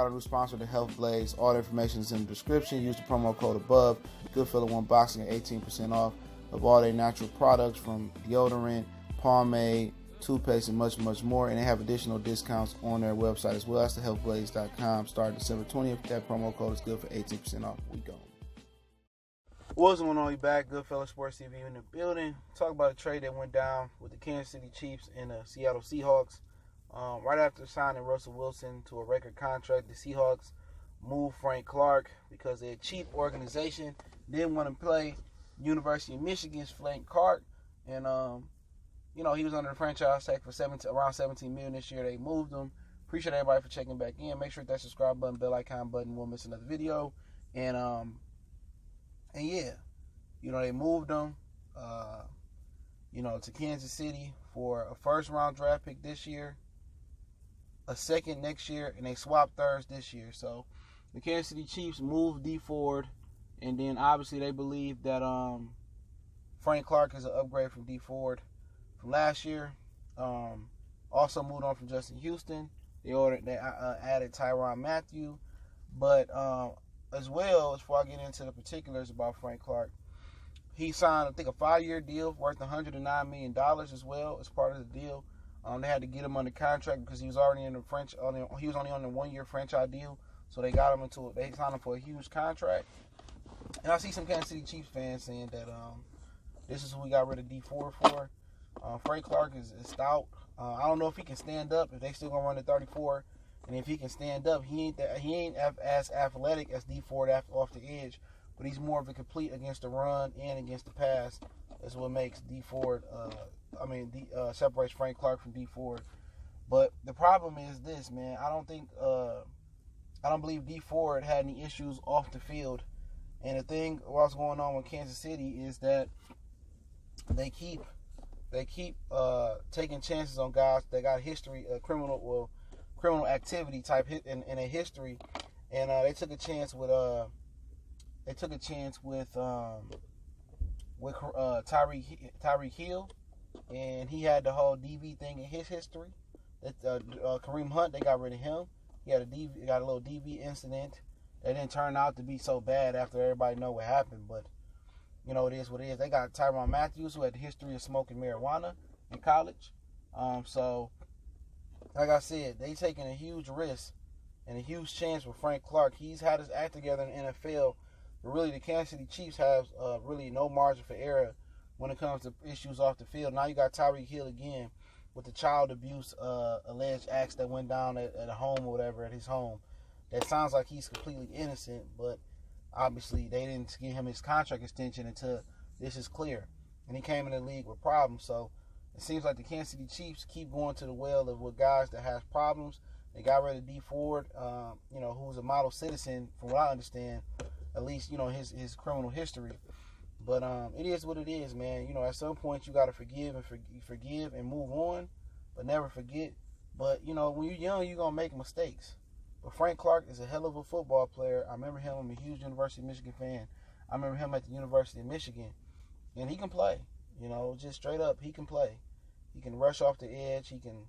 our new sponsor, the Health Blaze. All the information is in the description. Use the promo code above. Goodfellow One Boxing at 18% off of all their natural products from deodorant, pomade, toothpaste, and much, much more. And they have additional discounts on their website as well. That's thehealthblaze.com. Starting December 20th. That promo code is good for 18% off. We go. What's going on? You back? Goodfellow Sports TV in the building. Talk about a trade that went down with the Kansas City Chiefs and the Seattle Seahawks. Right after signing Russell Wilson to a record contract, the Seahawks moved Frank Clark because they're a cheap organization. Didn't want to play University of Michigan's Frank Clark. And, he was under the franchise tag for around $17 million this year. They moved him. Appreciate everybody for checking back in. Make sure that subscribe button, bell icon button. Won't miss another video. And yeah, they moved him, to Kansas City for a first-round draft pick this year, a second next year, and they swapped thirds this year. So the Kansas City Chiefs moved D Ford, and then obviously they believe that Frank Clark is an upgrade from D Ford from last year. Also moved on from Justin Houston. They added Tyrann Mathieu, but as well, as before I get into the particulars about Frank Clark, he signed, I think, a 5-year deal worth $109 million as well as part of the deal. They had to get him under contract because he was already in the he was only on the 1-year franchise deal, so they got him they signed him for a huge contract. And I see some Kansas City Chiefs fans saying that this is who we got rid of D4 for. Frank Clark is stout. I don't know if he can stand up, if they still gonna run the 34. And if he can stand up, he ain't as athletic as D Ford off the edge, but he's more of a complete against the run and against the pass. That's what makes D Ford. Separates Frank Clark from D Ford. But the problem is this, man. I don't believe D Ford had any issues off the field. And the thing what's going on with Kansas City is that they keep taking chances on guys that got history, criminal activity type hit in a history, and they took a chance with Tyreek Hill, and he had the whole DV thing in his history. That Kareem Hunt, they got rid of him. He got a little DV incident that didn't turn out to be so bad after everybody know what happened, but it is what it is. They got Tyrann Mathieu, who had the history of smoking marijuana in college, so. Like I said, they taking a huge risk and a huge chance with Frank Clark. He's had his act together in the NFL, but really the Kansas City Chiefs have really no margin for error when it comes to issues off the field. Now you got Tyreek Hill again with the child abuse alleged acts that went down at a home or whatever, at his home. That sounds like he's completely innocent, but obviously they didn't give him his contract extension until this is clear. And he came in the league with problems, so it seems like the Kansas City Chiefs keep going to the well with guys that have problems. They got rid of D Ford, who's a model citizen, from what I understand, at least, his criminal history. But it is what it is, man. At some point you got to forgive and move on, but never forget. But, when you're young, you're going to make mistakes. But Frank Clark is a hell of a football player. I remember him. I'm a huge University of Michigan fan. I remember him at the University of Michigan. And he can play. Just straight up, he can play. He can rush off the edge. He can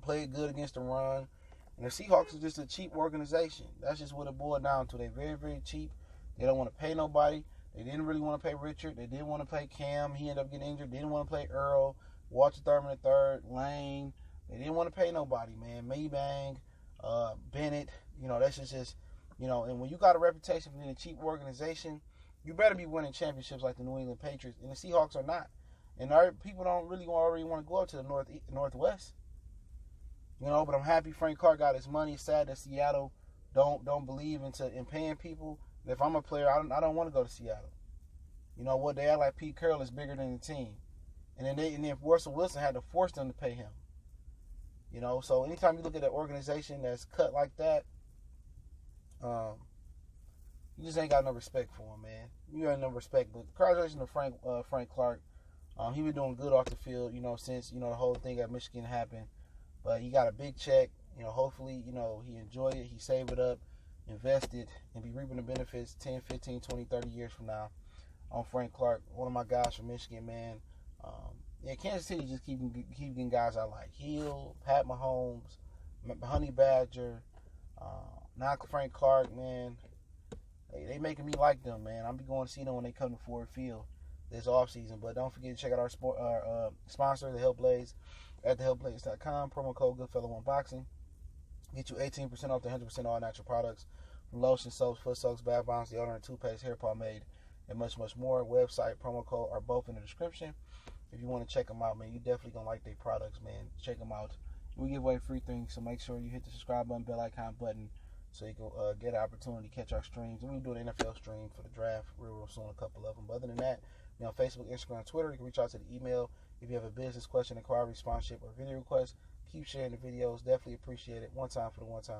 play good against the run. And the Seahawks is just a cheap organization. That's just what it boiled down to. They're very, very cheap. They don't want to pay nobody. They didn't really want to pay Richard. They didn't want to pay Cam. He ended up getting injured. They didn't want to pay Earl, Walter Thurman III, Lane. They didn't want to pay nobody, man. Maybank, Bennett. That's just, and when you got a reputation for being a cheap organization, you better be winning championships like the New England Patriots. And the Seahawks are not. And people don't really already want to go up to the Northwest. But I'm happy Frank Clark got his money. It's sad that Seattle don't believe in paying people. If I'm a player, I don't want to go to Seattle. What they act like Pete Carroll is bigger than the team. And then Russell Wilson had to force them to pay him. So anytime you look at an organization that's cut like that, you just ain't got no respect for him, man. You ain't no respect. But congratulations to Frank Clark. He been doing good off the field, since, the whole thing at Michigan happened. But he got a big check. Hopefully, he enjoyed it. He saved it up, invested, and be reaping the benefits 10, 15, 20, 30 years from now on Frank Clark, one of my guys from Michigan, man. Kansas City just keep getting guys I like. Hill, Pat Mahomes, Honey Badger, Not Frank Clark, man. They making me like them, man. I'm be going to see them when they come to Ford Field this offseason. But don't forget to check out our sponsor, the Hellblades, at thehellblades.com. Promo code Goodfellow1Boxing. Get you 18% off the 100% all natural products from lotion, soaps, foot soaks, bath bombs, deodorant, toothpaste, hair pomade, and much, much more. Website, promo code are both in the description. If you want to check them out, man, you definitely going to like their products, man. Check them out. We give away free things, so make sure you hit the subscribe button, bell icon button, so you can get an opportunity to catch our streams. And we'll do an NFL stream for the draft real soon, a couple of them. But other than that, you know, Facebook, Instagram, Twitter, you can reach out to the email. If you have a business question, inquiry, sponsorship, or video request, keep sharing the videos. Definitely appreciate it. One time for the one time.